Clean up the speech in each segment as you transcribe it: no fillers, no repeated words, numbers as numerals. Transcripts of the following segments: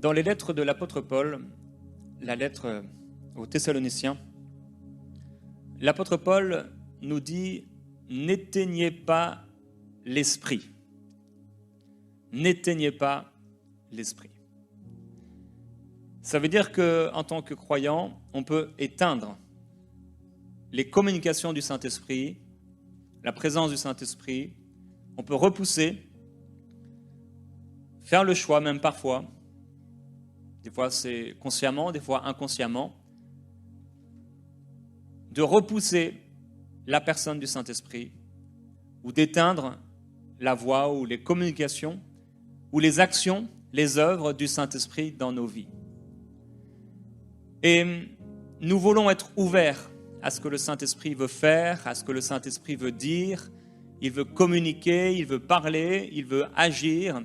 Dans les lettres de l'apôtre Paul, la lettre aux Thessaloniciens, l'apôtre Paul nous dit « N'éteignez pas l'esprit. N'éteignez pas l'esprit. » Ça veut dire qu'en tant que croyant, on peut éteindre les communications du Saint-Esprit, la présence du Saint-Esprit. On peut repousser, faire le choix même parfois, des fois c'est consciemment, des fois inconsciemment, de repousser la personne du Saint-Esprit ou d'éteindre la voix ou les communications ou les actions, les œuvres du Saint-Esprit dans nos vies. Et nous voulons être ouverts à ce que le Saint-Esprit veut faire, à ce que le Saint-Esprit veut dire. Il veut communiquer, il veut parler, il veut agir.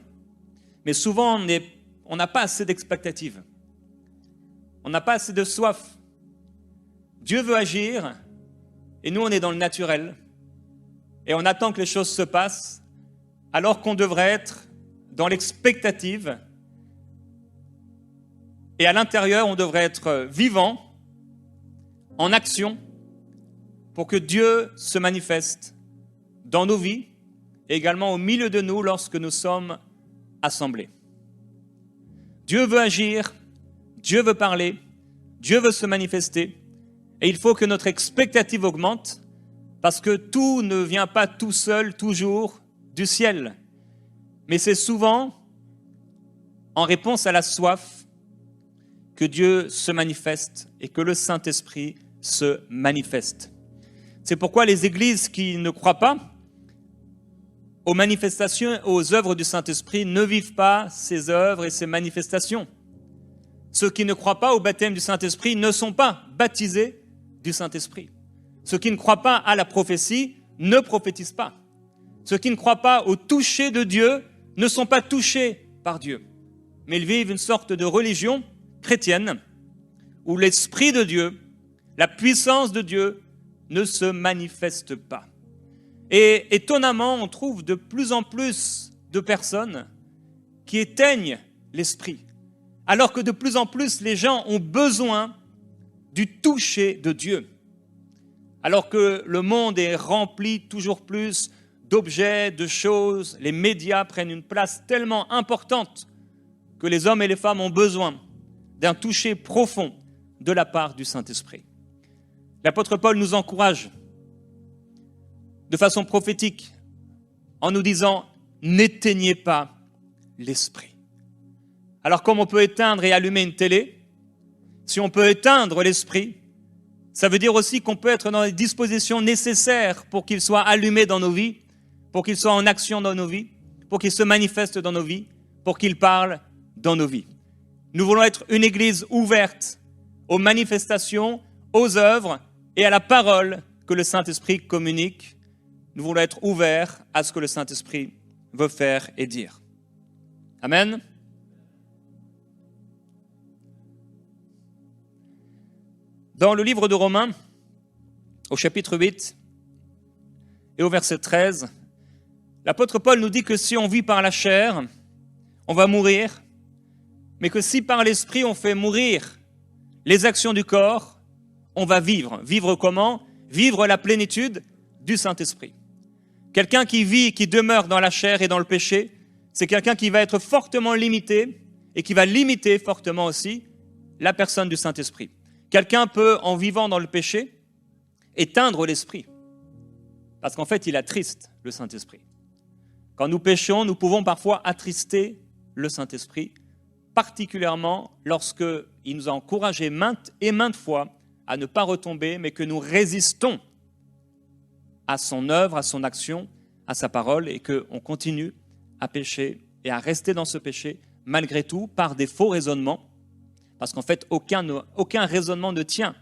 Mais souvent, on n'a pas assez d'expectatives. On n'a pas assez de soif. Dieu veut agir et nous, on est dans le naturel. Et on attend que les choses se passent alors qu'on devrait être dans l'expectative. Et à l'intérieur, on devrait être vivant, en action, pour que Dieu se manifeste dans nos vies et également au milieu de nous lorsque nous sommes assemblés. Dieu veut agir, Dieu veut parler, Dieu veut se manifester et il faut que notre expectative augmente parce que tout ne vient pas tout seul, toujours, du ciel. Mais c'est souvent en réponse à la soif que Dieu se manifeste et que le Saint-Esprit se manifeste. C'est pourquoi les églises qui ne croient pas aux manifestations, aux œuvres du Saint-Esprit ne vivent pas ces œuvres et ces manifestations. Ceux qui ne croient pas au baptême du Saint-Esprit ne sont pas baptisés du Saint-Esprit. Ceux qui ne croient pas à la prophétie ne prophétisent pas. Ceux qui ne croient pas au toucher de Dieu ne sont pas touchés par Dieu. Mais ils vivent une sorte de religion chrétienne où l'Esprit de Dieu, la puissance de Dieu ne se manifeste pas. Et étonnamment, on trouve de plus en plus de personnes qui éteignent l'Esprit, alors que de plus en plus les gens ont besoin du toucher de Dieu. Alors que le monde est rempli toujours plus d'objets, de choses, les médias prennent une place tellement importante que les hommes et les femmes ont besoin d'un toucher profond de la part du Saint-Esprit. L'apôtre Paul nous encourage de façon prophétique en nous disant « N'éteignez pas l'esprit ». Alors comme on peut éteindre et allumer une télé, si on peut éteindre l'esprit, ça veut dire aussi qu'on peut être dans les dispositions nécessaires pour qu'il soit allumé dans nos vies, pour qu'il soit en action dans nos vies, pour qu'il se manifeste dans nos vies, pour qu'il parle dans nos vies. Nous voulons être une église ouverte aux manifestations, aux œuvres et à la parole que le Saint-Esprit communique. Nous voulons être ouverts à ce que le Saint-Esprit veut faire et dire. Amen. Dans le livre de Romains, au chapitre 8 et au verset 13, l'apôtre Paul nous dit que si on vit par la chair, on va mourir, mais que si par l'esprit on fait mourir les actions du corps, on va vivre. Vivre comment ? Vivre la plénitude du Saint-Esprit. Quelqu'un qui vit, qui demeure dans la chair et dans le péché, c'est quelqu'un qui va être fortement limité et qui va limiter fortement aussi la personne du Saint-Esprit. Quelqu'un peut, en vivant dans le péché, éteindre l'esprit. Parce qu'en fait, il attriste le Saint-Esprit. Quand nous péchons, nous pouvons parfois attrister le Saint-Esprit, particulièrement lorsqu'il nous a encouragés maintes et maintes fois à ne pas retomber, mais que nous résistons à son œuvre, à son action, à sa parole, et qu'on continue à pécher et à rester dans ce péché, malgré tout, par des faux raisonnements, parce qu'en fait, aucun raisonnement ne tient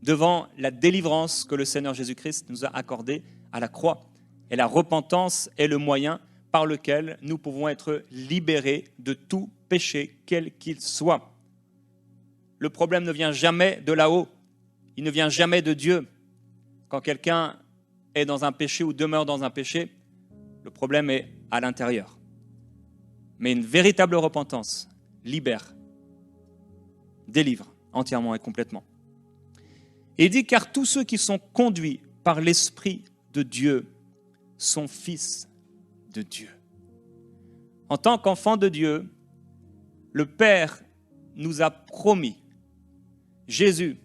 devant la délivrance que le Seigneur Jésus-Christ nous a accordée à la croix. Et la repentance est le moyen par lequel nous pouvons être libérés de tout péché, quel qu'il soit. Le problème ne vient jamais de là-haut, il ne vient jamais de Dieu. Quand quelqu'un est dans un péché ou demeure dans un péché, le problème est à l'intérieur. Mais une véritable repentance libère délivre entièrement et complètement. Et il dit, car tous ceux qui sont conduits par l'Esprit de Dieu sont fils de Dieu. En tant qu'enfants de Dieu, le Père nous a promis, Jésus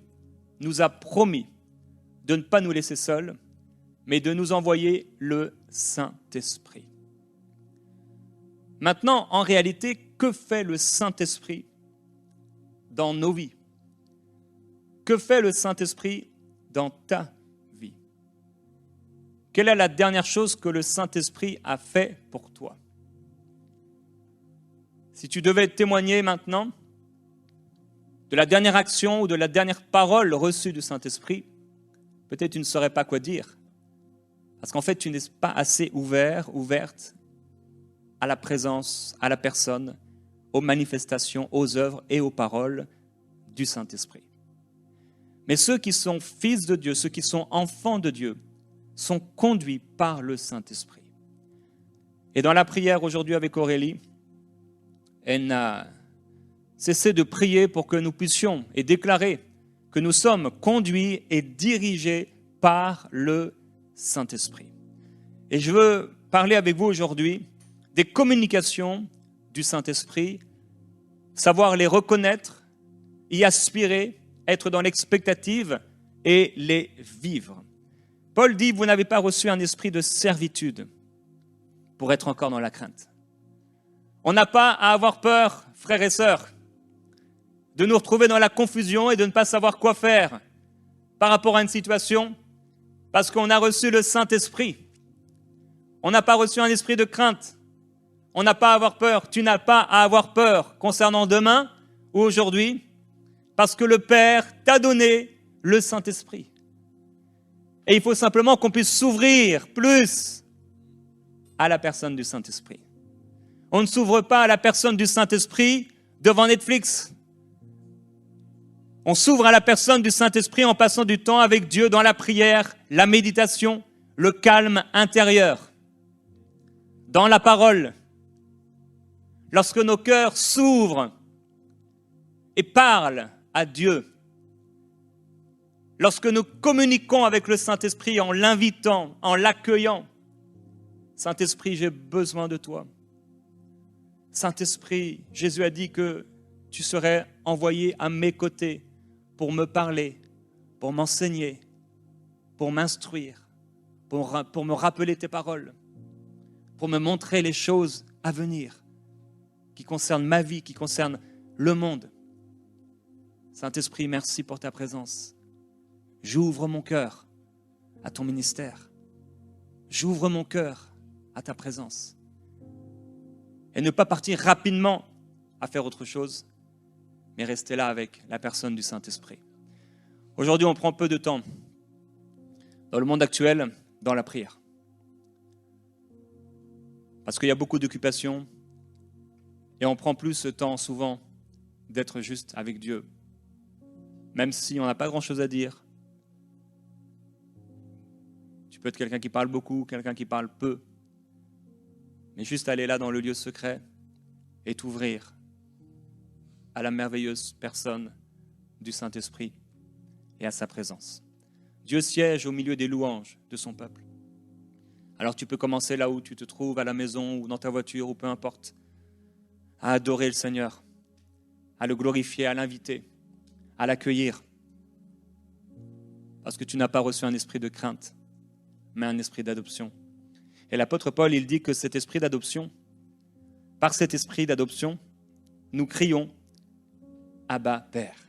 nous a promis de ne pas nous laisser seuls, mais de nous envoyer le Saint-Esprit. Maintenant, en réalité, que fait le Saint-Esprit dans nos vies? Que fait le Saint-Esprit dans ta vie? Quelle est la dernière chose que le Saint-Esprit a fait pour toi? Si tu devais témoigner maintenant de la dernière action ou de la dernière parole reçue du Saint-Esprit, peut-être tu ne saurais pas quoi dire. Parce qu'en fait, tu n'es pas assez ouverte à la présence, à la personne, aux manifestations, aux œuvres et aux paroles du Saint-Esprit. Mais ceux qui sont fils de Dieu, ceux qui sont enfants de Dieu, sont conduits par le Saint-Esprit. Et dans la prière aujourd'hui avec Aurélie, elle n'a cessé de prier pour que nous puissions et déclarer que nous sommes conduits et dirigés par le Saint-Esprit. Et je veux parler avec vous aujourd'hui des communications du Saint-Esprit, savoir les reconnaître, y aspirer, être dans l'expectative et les vivre. Paul dit, vous n'avez pas reçu un esprit de servitude pour être encore dans la crainte. On n'a pas à avoir peur, frères et sœurs, de nous retrouver dans la confusion et de ne pas savoir quoi faire par rapport à une situation, parce qu'on a reçu le Saint-Esprit. On n'a pas reçu un esprit de crainte. On n'a pas à avoir peur. Tu n'as pas à avoir peur concernant demain ou aujourd'hui, parce que le Père t'a donné le Saint-Esprit. Et il faut simplement qu'on puisse s'ouvrir plus à la personne du Saint-Esprit. On ne s'ouvre pas à la personne du Saint-Esprit devant Netflix. On s'ouvre à la personne du Saint-Esprit en passant du temps avec Dieu dans la prière, la méditation, le calme intérieur, dans la parole. Lorsque nos cœurs s'ouvrent et parlent à Dieu, lorsque nous communiquons avec le Saint-Esprit en l'invitant, en l'accueillant, Saint-Esprit, j'ai besoin de toi. Saint-Esprit, Jésus a dit que tu serais envoyé à mes côtés pour me parler, pour m'enseigner, pour m'instruire, pour me rappeler tes paroles, pour me montrer les choses à venir qui concernent ma vie, qui concernent le monde. Saint-Esprit, merci pour ta présence. J'ouvre mon cœur à ton ministère. J'ouvre mon cœur à ta présence. Et ne pas partir rapidement à faire autre chose, mais rester là avec la personne du Saint-Esprit. Aujourd'hui, on prend peu de temps dans le monde actuel, dans la prière. Parce qu'il y a beaucoup d'occupations et on prend plus ce temps souvent d'être juste avec Dieu. Même si on n'a pas grand-chose à dire. Tu peux être quelqu'un qui parle beaucoup, quelqu'un qui parle peu. Mais juste aller là dans le lieu secret et t'ouvrir à la merveilleuse personne du Saint-Esprit et à sa présence. Dieu siège au milieu des louanges de son peuple. Alors tu peux commencer là où tu te trouves, à la maison ou dans ta voiture ou peu importe, à adorer le Seigneur, à le glorifier, à l'inviter, à l'accueillir. Parce que tu n'as pas reçu un esprit de crainte, mais un esprit d'adoption. Et l'apôtre Paul, il dit que cet esprit d'adoption, par cet esprit d'adoption, nous crions Abba Père.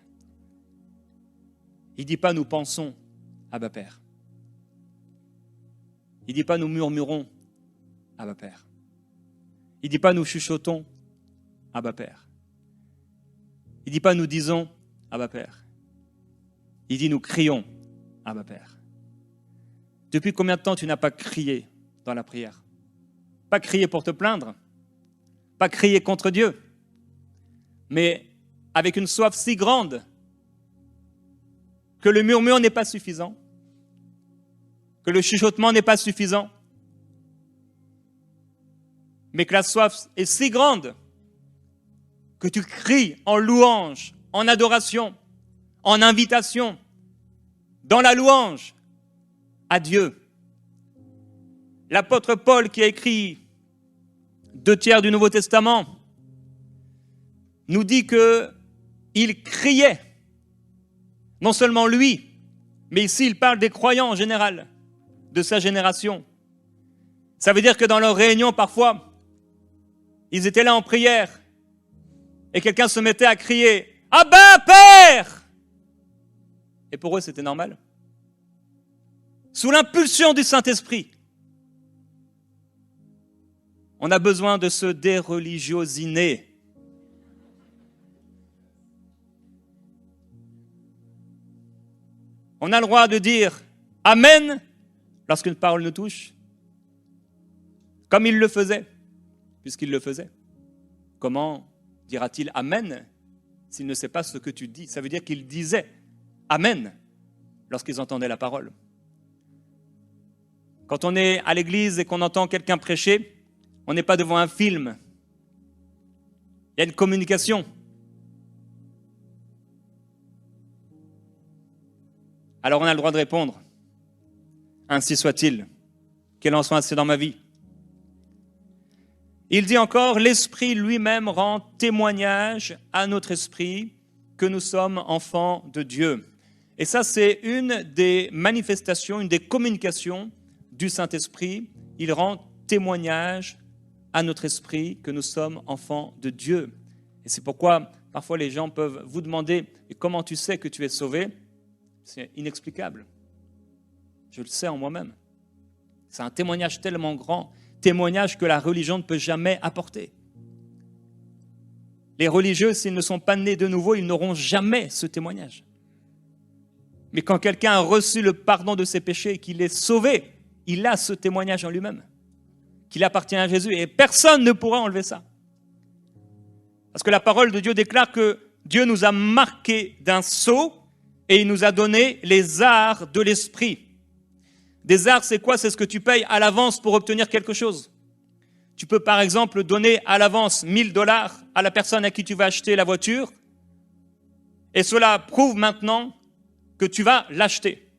Il ne dit pas nous pensons Abba Père. Il ne dit pas nous murmurons Abba Père. Il ne dit pas nous chuchotons Abba Père. Il ne dit pas nous disons Abba Père. Il dit nous crions Abba Père. Depuis combien de temps tu n'as pas crié dans la prière? Pas crier pour te plaindre, pas crier contre Dieu, mais avec une soif si grande que le murmure n'est pas suffisant, que le chuchotement n'est pas suffisant, mais que la soif est si grande que tu cries en louange en adoration, en invitation, dans la louange à Dieu. L'apôtre Paul qui a écrit 2/3 du Nouveau Testament nous dit qu'il criait, non seulement lui, mais ici il parle des croyants en général, de sa génération. Ça veut dire que dans leurs réunions, parfois, ils étaient là en prière et quelqu'un se mettait à crier « Abba, Père !» Et pour eux, c'était normal. Sous l'impulsion du Saint-Esprit, on a besoin de se déreligioser. On a le droit de dire « Amen » lorsqu'une parole nous touche, comme il le faisait, puisqu'il le faisait. Comment dira-t-il « Amen » s'il ne sait pas ce que tu dis? Ça veut dire qu'il disait « Amen » lorsqu'ils entendaient la parole. Quand on est à l'église et qu'on entend quelqu'un prêcher, on n'est pas devant un film. Il y a une communication. Alors on a le droit de répondre. Ainsi soit-il. Qu'il en soit ainsi dans ma vie. Il dit encore, l'Esprit lui-même rend témoignage à notre esprit que nous sommes enfants de Dieu. Et ça, c'est une des manifestations, une des communications du Saint-Esprit. Il rend témoignage à notre esprit que nous sommes enfants de Dieu. Et c'est pourquoi, parfois, les gens peuvent vous demander « Comment tu sais que tu es sauvé ?» C'est inexplicable. Je le sais en moi-même. C'est un témoignage tellement grand, témoignage que la religion ne peut jamais apporter. Les religieux, s'ils ne sont pas nés de nouveau, ils n'auront jamais ce témoignage. Mais quand quelqu'un a reçu le pardon de ses péchés et qu'il est sauvé, il a ce témoignage en lui-même, qu'il appartient à Jésus, et personne ne pourra enlever ça. Parce que la parole de Dieu déclare que Dieu nous a marqués d'un sceau et il nous a donné les arts de l'esprit. Des arts, c'est quoi? C'est ce que tu payes à l'avance pour obtenir quelque chose. Tu peux par exemple donner à l'avance $1000 à la personne à qui tu vas acheter la voiture, et cela prouve maintenant que tu vas l'acheter.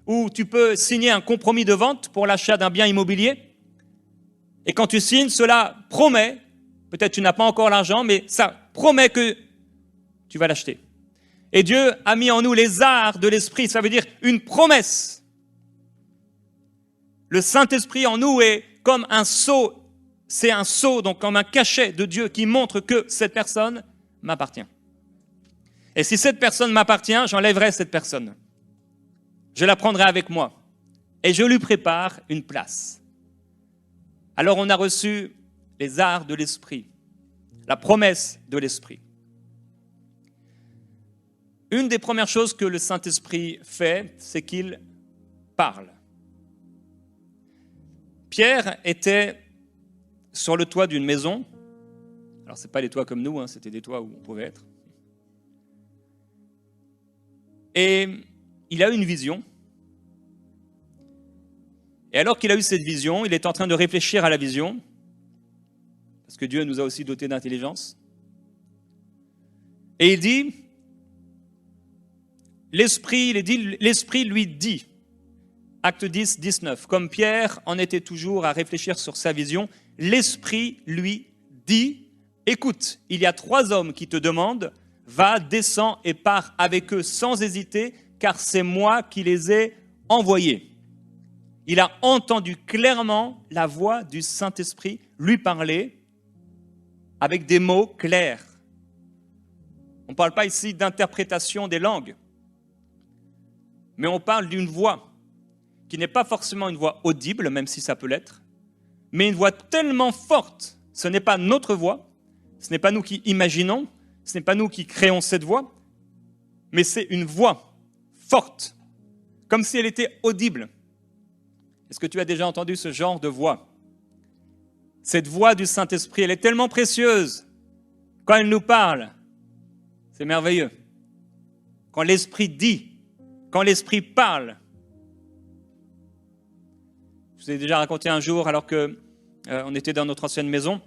Ou tu peux signer un compromis de vente pour l'achat d'un bien immobilier, et quand tu signes, cela promet, peut-être tu n'as pas encore l'argent, mais ça promet que tu vas l'acheter. Et Dieu a mis en nous les arts de l'esprit, ça veut dire une promesse. Le Saint-Esprit en nous est comme un sceau, c'est un sceau, donc comme un cachet de Dieu qui montre que cette personne m'appartient. Et si cette personne m'appartient, j'enlèverai cette personne. Je la prendrai avec moi et je lui prépare une place. Alors on a reçu les arts de l'esprit, la promesse de l'esprit. Une des premières choses que le Saint-Esprit fait, c'est qu'il parle. Pierre était sur le toit d'une maison. Alors, ce n'est pas des toits comme nous, hein, c'était des toits où on pouvait être. Et il a eu une vision. Et alors qu'il a eu cette vision, il est en train de réfléchir à la vision, parce que Dieu nous a aussi dotés d'intelligence. Et il dit, l'Esprit lui dit, Acte 10, 19, comme Pierre en était toujours à réfléchir sur sa vision, l'Esprit lui dit, écoute, il y a 3 hommes qui te demandent, va, descends et pars avec eux sans hésiter, car c'est moi qui les ai envoyés. Il a entendu clairement la voix du Saint-Esprit lui parler avec des mots clairs. On ne parle pas ici d'interprétation des langues, mais on parle d'une voix qui n'est pas forcément une voix audible, même si ça peut l'être, mais une voix tellement forte, ce n'est pas notre voix, ce n'est pas nous qui imaginons, ce n'est pas nous qui créons cette voix, mais c'est une voix forte, comme si elle était audible. Est-ce que tu as déjà entendu ce genre de voix? Cette voix du Saint-Esprit, elle est tellement précieuse. Quand elle nous parle, c'est merveilleux. Quand l'Esprit dit, quand l'Esprit parle. Je vous ai déjà raconté un jour, alors qu'on était dans notre ancienne maison,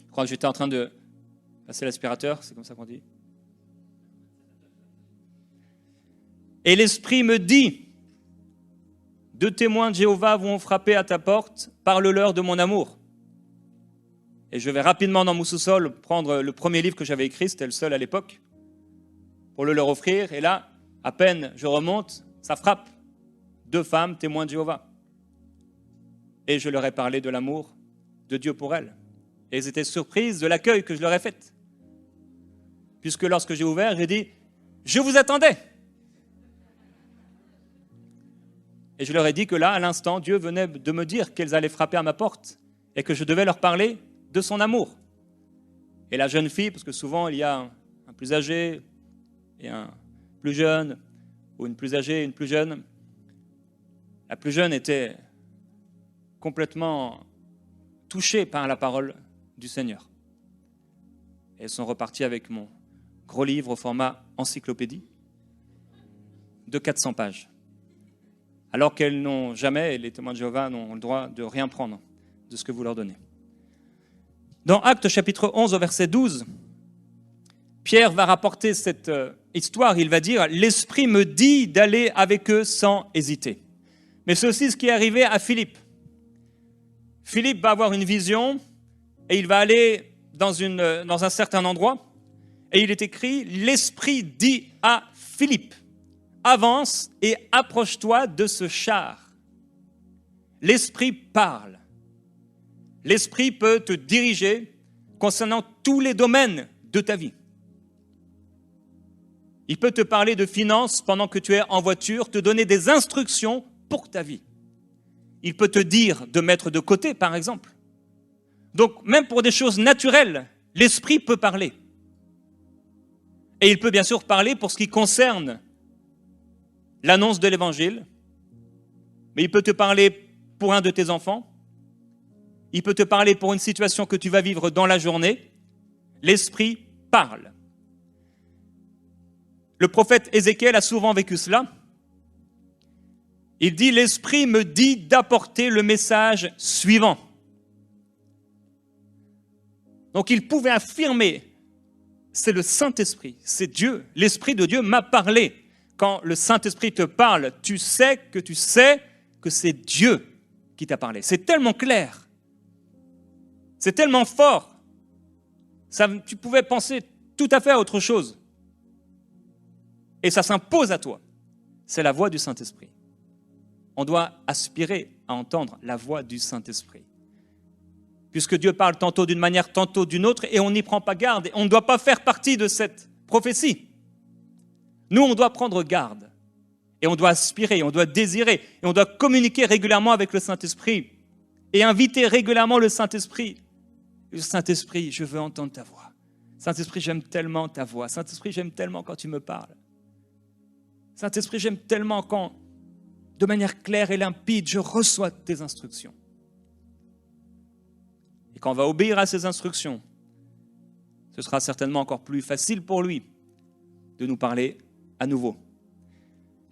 je crois que j'étais en train de passer l'aspirateur, c'est comme ça qu'on dit. Et l'Esprit me dit, 2 témoins de Jéhovah vont frapper à ta porte, parle-leur de mon amour. Et je vais rapidement dans mon sous-sol prendre le premier livre que j'avais écrit, c'était le seul à l'époque, pour le leur offrir. Et là, à peine je remonte, ça frappe. 2 femmes, témoins de Jéhovah. Et je leur ai parlé de l'amour de Dieu pour elles. Et elles étaient surprises de l'accueil que je leur ai fait. Puisque lorsque j'ai ouvert, j'ai dit, je vous attendais. Et je leur ai dit que là, à l'instant, Dieu venait de me dire qu'elles allaient frapper à ma porte et que je devais leur parler de son amour. Et la jeune fille, parce que souvent il y a un plus âgé et un plus jeune, ou une plus âgée et une plus jeune, la plus jeune était complètement touchée par la parole du Seigneur. Et elles sont reparties avec mon gros livre au format encyclopédie de 400 pages. Alors qu'elles n'ont jamais, et les témoins de Jéhovah n'ont le droit de rien prendre de ce que vous leur donnez. Dans Actes chapitre 11 au verset 12, Pierre va rapporter cette histoire, il va dire « L'Esprit me dit d'aller avec eux sans hésiter ». Mais c'est aussi ce qui est arrivé à Philippe. Philippe va avoir une vision et il va aller dans un certain endroit et il est écrit « L'Esprit dit à Philippe ». Avance et approche-toi de ce char. L'Esprit parle. L'Esprit peut te diriger concernant tous les domaines de ta vie. Il peut te parler de finances pendant que tu es en voiture, te donner des instructions pour ta vie. Il peut te dire de mettre de côté, par exemple. Donc, même pour des choses naturelles, l'Esprit peut parler. Et il peut bien sûr parler pour ce qui concerne l'annonce de l'Évangile, mais il peut te parler pour un de tes enfants, il peut te parler pour une situation que tu vas vivre dans la journée. L'Esprit parle. Le prophète Ézéchiel a souvent vécu cela. Il dit « L'Esprit me dit d'apporter le message suivant ». Donc il pouvait affirmer, c'est le Saint-Esprit, c'est Dieu, l'Esprit de Dieu m'a parlé. Quand le Saint-Esprit te parle, tu sais que c'est Dieu qui t'a parlé. C'est tellement clair. C'est tellement fort. Tu pouvais penser tout à fait à autre chose. Et ça s'impose à toi. C'est la voix du Saint-Esprit. On doit aspirer à entendre la voix du Saint-Esprit. Puisque Dieu parle tantôt d'une manière, tantôt d'une autre, et on n'y prend pas garde. Et on ne doit pas faire partie de cette prophétie. Nous, on doit prendre garde, et on doit aspirer, on doit désirer, et on doit communiquer régulièrement avec le Saint-Esprit, et inviter régulièrement le Saint-Esprit. Le Saint-Esprit, je veux entendre ta voix. Saint-Esprit, j'aime tellement ta voix. Saint-Esprit, j'aime tellement quand tu me parles. Saint-Esprit, j'aime tellement quand, de manière claire et limpide, je reçois tes instructions. Et quand on va obéir à ces instructions, ce sera certainement encore plus facile pour lui de nous parler à nouveau.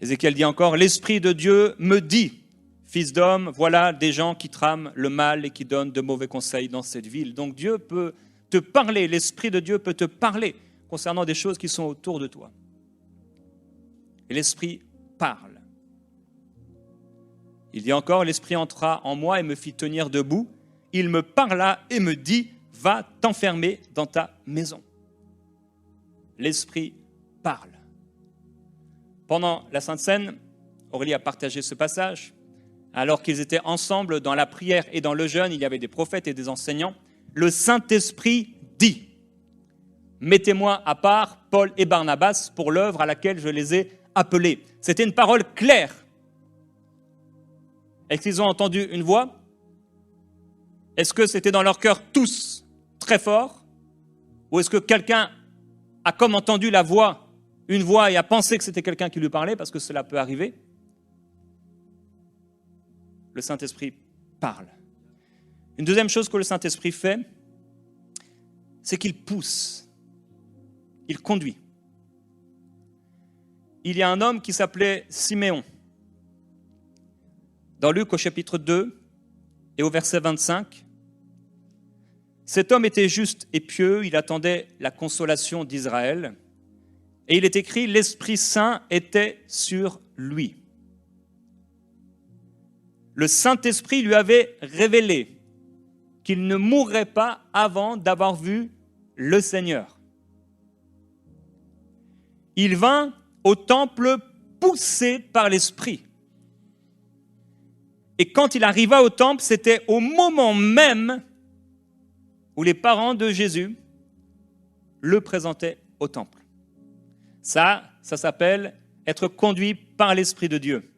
Ézéchiel dit encore, l'Esprit de Dieu me dit, fils d'homme, voilà des gens qui trament le mal et qui donnent de mauvais conseils dans cette ville. Donc Dieu peut te parler, l'Esprit de Dieu peut te parler concernant des choses qui sont autour de toi. Et l'Esprit parle. Il dit encore, l'Esprit entra en moi et me fit tenir debout. Il me parla et me dit, va t'enfermer dans ta maison. L'Esprit parle. Pendant la Sainte Seine, Aurélie a partagé ce passage. Alors qu'ils étaient ensemble dans la prière et dans le jeûne, il y avait des prophètes et des enseignants. Le Saint-Esprit dit, mettez-moi à part Paul et Barnabas pour l'œuvre à laquelle je les ai appelés. C'était une parole claire. Est-ce qu'ils ont entendu une voix? Est-ce que c'était dans leur cœur tous très fort? Ou est-ce que quelqu'un a comme entendu une voix et a pensé que c'était quelqu'un qui lui parlait, parce que cela peut arriver? Le Saint-Esprit parle. Une deuxième chose que le Saint-Esprit fait, c'est qu'il pousse, il conduit. Il y a un homme qui s'appelait Siméon. Dans Luc au chapitre 2 et au verset 25, cet homme était juste et pieux, il attendait la consolation d'Israël. Et il est écrit, l'Esprit Saint était sur lui. Le Saint-Esprit lui avait révélé qu'il ne mourrait pas avant d'avoir vu le Seigneur. Il vint au temple poussé par l'Esprit. Et quand il arriva au temple, c'était au moment même où les parents de Jésus le présentaient au temple. Ça s'appelle être conduit par l'Esprit de Dieu.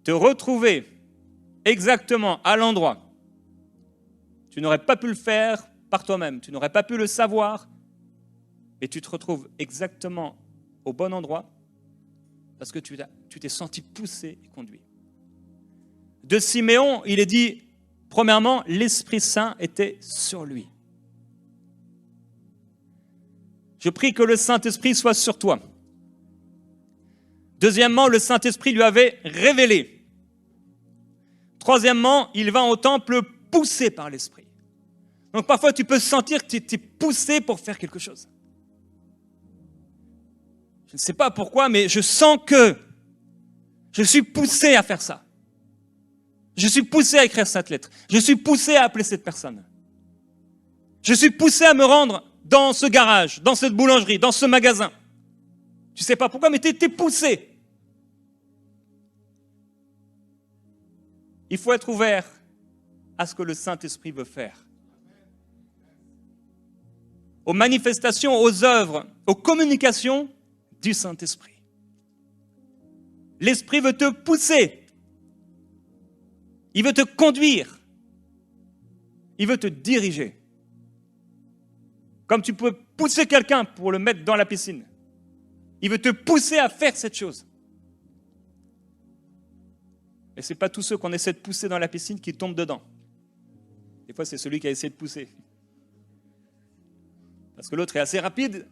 Te retrouver exactement à l'endroit. Tu n'aurais pas pu le faire par toi-même, tu n'aurais pas pu le savoir, mais tu te retrouves exactement au bon endroit parce que tu t'es senti poussé et conduit. De Siméon, il est dit, premièrement, l'Esprit Saint était sur lui. Je prie que le Saint-Esprit soit sur toi. Deuxièmement, le Saint-Esprit lui avait révélé. Troisièmement, il va au temple poussé par l'Esprit. Donc parfois, tu peux sentir que tu es poussé pour faire quelque chose. Je ne sais pas pourquoi, mais je sens que je suis poussé à faire ça. Je suis poussé à écrire cette lettre. Je suis poussé à appeler cette personne. Je suis poussé à me rendre dans ce garage, dans cette boulangerie, dans ce magasin. Tu ne sais pas pourquoi, mais tu es poussé. Il faut être ouvert à ce que le Saint-Esprit veut faire. Aux manifestations, aux œuvres, aux communications du Saint-Esprit. L'Esprit veut te pousser. Il veut te conduire. Il veut te diriger. Comme tu peux pousser quelqu'un pour le mettre dans la piscine. Il veut te pousser à faire cette chose. Et ce n'est pas tous ceux qu'on essaie de pousser dans la piscine qui tombent dedans. Des fois, c'est celui qui a essayé de pousser. Parce que l'autre est assez rapide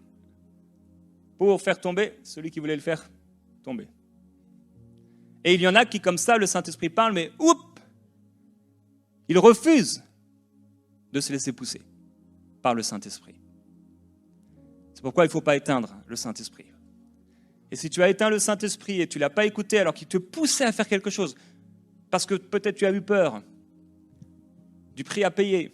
pour faire tomber celui qui voulait le faire tomber. Et il y en a qui, comme ça, le Saint-Esprit parle, mais ils refusent de se laisser pousser par le Saint-Esprit. C'est pourquoi il ne faut pas éteindre le Saint-Esprit. Et si tu as éteint le Saint-Esprit et tu ne l'as pas écouté alors qu'il te poussait à faire quelque chose, parce que peut-être tu as eu peur du prix à payer,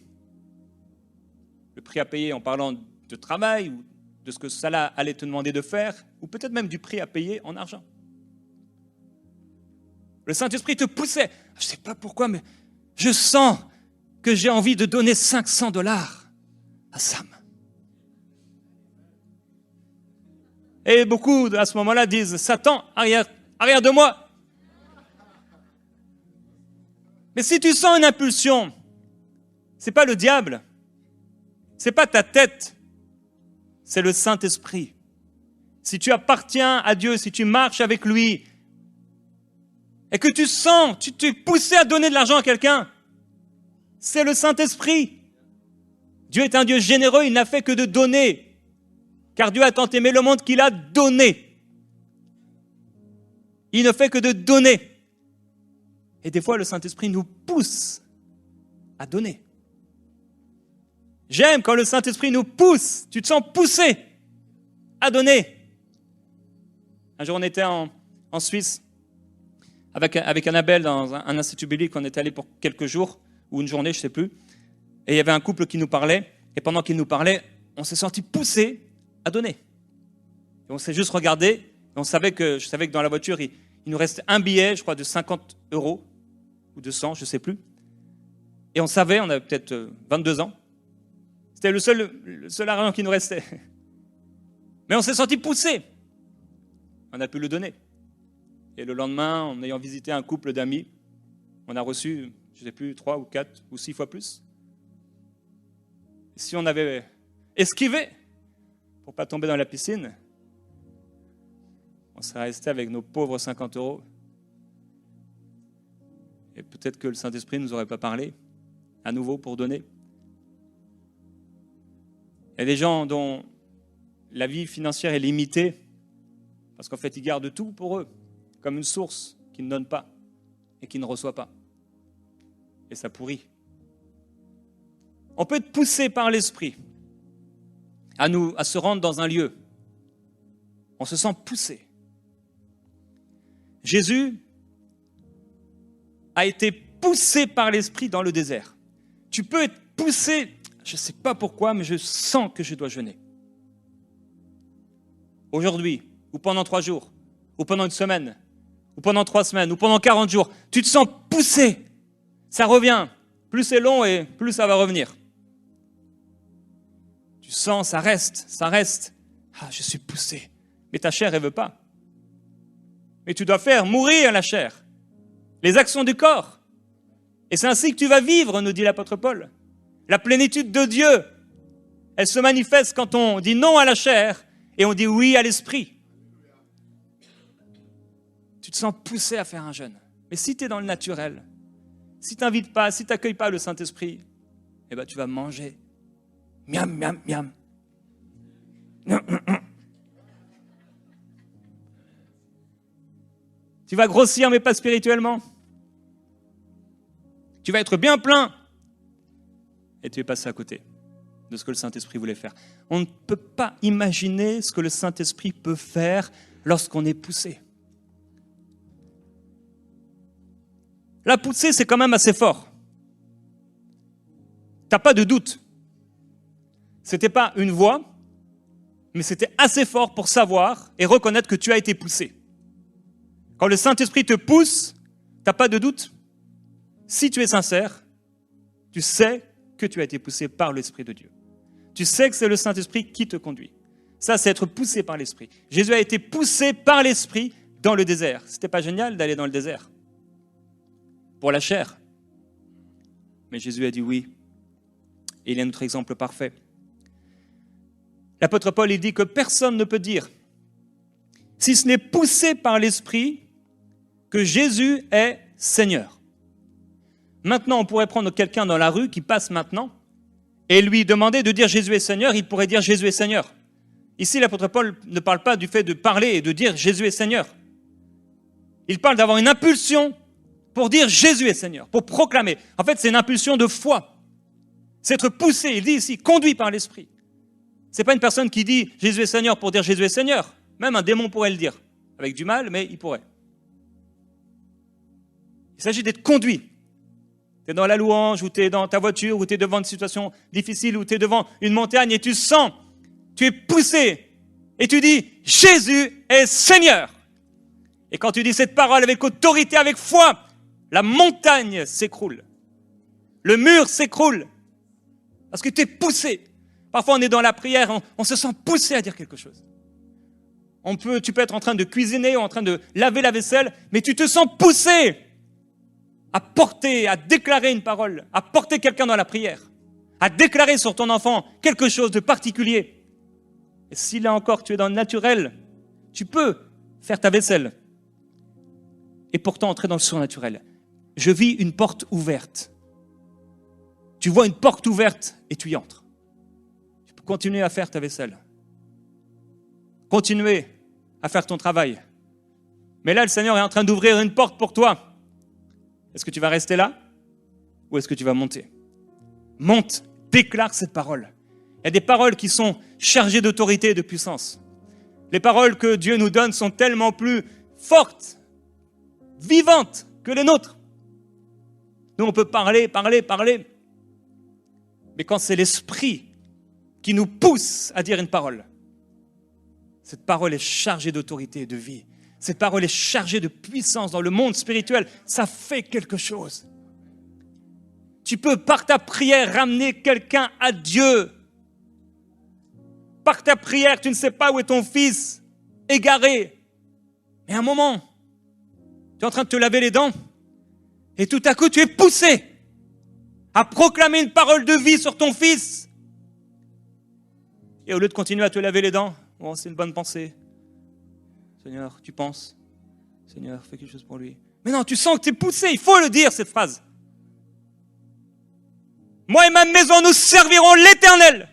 le prix à payer en parlant de travail ou de ce que cela allait te demander de faire, ou peut-être même du prix à payer en argent. Le Saint-Esprit te poussait. Je ne sais pas pourquoi, mais je sens que j'ai envie de donner $500 à Sam. Et beaucoup, à ce moment-là, disent, Satan, arrière de moi. Mais si tu sens une impulsion, ce n'est pas le diable, ce n'est pas ta tête, c'est le Saint-Esprit. Si tu appartiens à Dieu, si tu marches avec lui, et que tu sens, tu t'es poussé à donner de l'argent à quelqu'un, c'est le Saint-Esprit. Dieu est un Dieu généreux, il n'a fait que de donner. Car Dieu a tant aimé le monde qu'il a donné. Il ne fait que de donner. Et des fois, le Saint-Esprit nous pousse à donner. J'aime quand le Saint-Esprit nous pousse. Tu te sens poussé à donner. Un jour, on était en Suisse avec Annabelle dans un institut biblique. On est allé pour quelques jours ou une journée, je ne sais plus. Et il y avait un couple qui nous parlait. Et pendant qu'il nous parlait, on s'est senti poussé à donner. Et on s'est juste regardé. Et je savais que dans la voiture, il nous restait un billet, je crois, de 50 € ou de 100, je ne sais plus. Et on savait, on avait peut-être 22 ans. C'était le seul argent qui nous restait. Mais on s'est senti poussé. On a pu le donner. Et le lendemain, en ayant visité un couple d'amis, on a reçu, je ne sais plus, 3 ou 4 ou 6 fois plus. Et si on avait esquivé pour ne pas tomber dans la piscine, on serait resté avec nos pauvres 50 €. Et peut-être que le Saint-Esprit ne nous aurait pas parlé à nouveau pour donner. Il y a des gens dont la vie financière est limitée parce qu'en fait, ils gardent tout pour eux, comme une source qui ne donne pas et qui ne reçoit pas. Et ça pourrit. On peut être poussé par l'Esprit à se rendre dans un lieu On se sent poussé. Jésus a été poussé par l'Esprit dans le désert. Tu peux être poussé, je ne sais pas pourquoi, mais je sens que je dois jeûner. Aujourd'hui, ou pendant 3 jours, ou pendant une semaine, ou pendant 3 semaines, ou pendant 40 jours, tu te sens poussé. Ça revient. Plus c'est long et plus ça va revenir. Tu sens, ça reste. Ah, je suis poussé. Mais ta chair, elle ne veut pas. Mais tu dois faire mourir la chair, les actions du corps. Et c'est ainsi que tu vas vivre, nous dit l'apôtre Paul. La plénitude de Dieu, elle se manifeste quand on dit non à la chair et on dit oui à l'esprit. Tu te sens poussé à faire un jeûne. Mais si tu es dans le naturel, si tu n'invites pas, si tu n'accueilles pas le Saint-Esprit, eh ben, tu vas manger. Miam, miam, miam. Tu vas grossir, mais pas spirituellement. Tu vas être bien plein. Et tu es passé à côté de ce que le Saint-Esprit voulait faire. On ne peut pas imaginer ce que le Saint-Esprit peut faire lorsqu'on est poussé. La poussée, c'est quand même assez fort. Tu n'as pas de doute. Ce n'était pas une voix, mais c'était assez fort pour savoir et reconnaître que tu as été poussé. Quand le Saint-Esprit te pousse, tu n'as pas de doute. Si tu es sincère, tu sais que tu as été poussé par l'Esprit de Dieu. Tu sais que c'est le Saint-Esprit qui te conduit. Ça, c'est être poussé par l'Esprit. Jésus a été poussé par l'Esprit dans le désert. C'était pas génial d'aller dans le désert pour la chair. Mais Jésus a dit oui. Et il est notre exemple parfait. L'apôtre Paul, il dit que personne ne peut dire, si ce n'est poussé par l'Esprit, que Jésus est Seigneur. Maintenant, on pourrait prendre quelqu'un dans la rue qui passe maintenant et lui demander de dire Jésus est Seigneur, il pourrait dire Jésus est Seigneur. Ici, l'apôtre Paul ne parle pas du fait de parler et de dire Jésus est Seigneur. Il parle d'avoir une impulsion pour dire Jésus est Seigneur, pour proclamer. En fait, c'est une impulsion de foi. C'est être poussé, il dit ici, conduit par l'Esprit. Ce n'est pas une personne qui dit Jésus est Seigneur pour dire Jésus est Seigneur. Même un démon pourrait le dire, avec du mal, mais il pourrait. Il s'agit d'être conduit. Tu es dans la louange, ou tu es dans ta voiture, ou tu es devant une situation difficile, ou tu es devant une montagne et tu sens, tu es poussé et tu dis Jésus est Seigneur. Et quand tu dis cette parole avec autorité, avec foi, la montagne s'écroule. Le mur s'écroule. Parce que tu es poussé. Parfois on est dans la prière, on se sent poussé à dire quelque chose. Tu peux être en train de cuisiner ou en train de laver la vaisselle, mais tu te sens poussé à porter, à déclarer une parole, à porter quelqu'un dans la prière, à déclarer sur ton enfant quelque chose de particulier. Et si là encore tu es dans le naturel, tu peux faire ta vaisselle et pourtant entrer dans le surnaturel. Je vis une porte ouverte. Tu vois une porte ouverte et tu y entres. Tu peux continuer à faire ta vaisselle. Continuer à faire ton travail. Mais là, le Seigneur est en train d'ouvrir une porte pour toi. Est-ce que tu vas rester là ou est-ce que tu vas monter? Monte, déclare cette parole. Il y a des paroles qui sont chargées d'autorité et de puissance. Les paroles que Dieu nous donne sont tellement plus fortes, vivantes que les nôtres. Nous, on peut parler. Mais quand c'est l'Esprit qui nous pousse à dire une parole, cette parole est chargée d'autorité et de vie. Cette parole est chargée de puissance dans le monde spirituel. Ça fait quelque chose. Tu peux, par ta prière, ramener quelqu'un à Dieu. Par ta prière, tu ne sais pas où est ton fils, égaré. Mais à un moment, tu es en train de te laver les dents et tout à coup, tu es poussé à proclamer une parole de vie sur ton fils. Et au lieu de continuer à te laver les dents, oh, c'est une bonne pensée. Seigneur, tu penses. Seigneur, fais quelque chose pour lui. Mais non, tu sens que tu es poussé, il faut le dire, cette phrase. Moi et ma maison, nous servirons l'Éternel.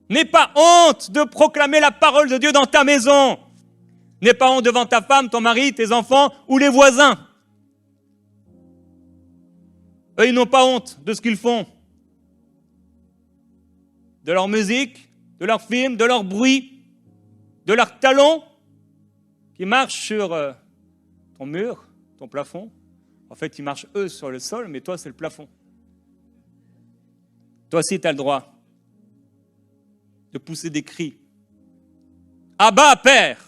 N'aie pas honte de proclamer la parole de Dieu dans ta maison. N'aie pas honte devant ta femme, ton mari, tes enfants ou les voisins. Eux, ils n'ont pas honte de ce qu'ils font. De leur musique, de leur film, de leur bruit, de leurs talons qui marchent sur ton mur, ton plafond. En fait, ils marchent eux sur le sol, mais toi, c'est le plafond. Toi aussi, tu as le droit de pousser des cris. Abba, Père!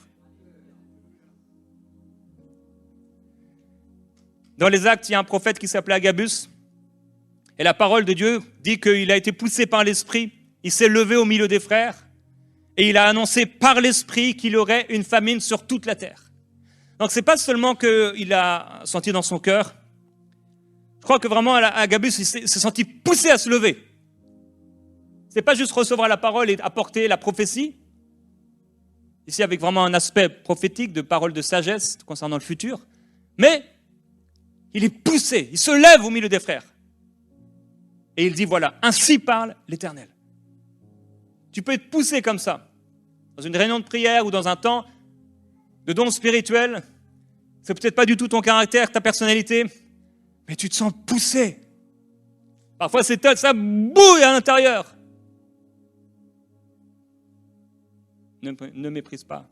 Dans les Actes, il y a un prophète qui s'appelait Agabus. Et la parole de Dieu dit qu'il a été poussé par l'Esprit. Il s'est levé au milieu des frères. Et il a annoncé par l'Esprit qu'il y aurait une famine sur toute la terre. Donc ce n'est pas seulement qu'il a senti dans son cœur. Je crois que vraiment Agabus il s'est senti poussé à se lever. Ce n'est pas juste recevoir la parole et apporter la prophétie. Ici avec vraiment un aspect prophétique de parole de sagesse concernant le futur. Mais il est poussé, il se lève au milieu des frères. Et il dit voilà, ainsi parle l'Éternel. Tu peux être poussé comme ça, dans une réunion de prière ou dans un temps de don spirituel. C'est peut-être pas du tout ton caractère, ta personnalité, mais tu te sens poussé. Parfois ça bouille à l'intérieur. Ne méprise pas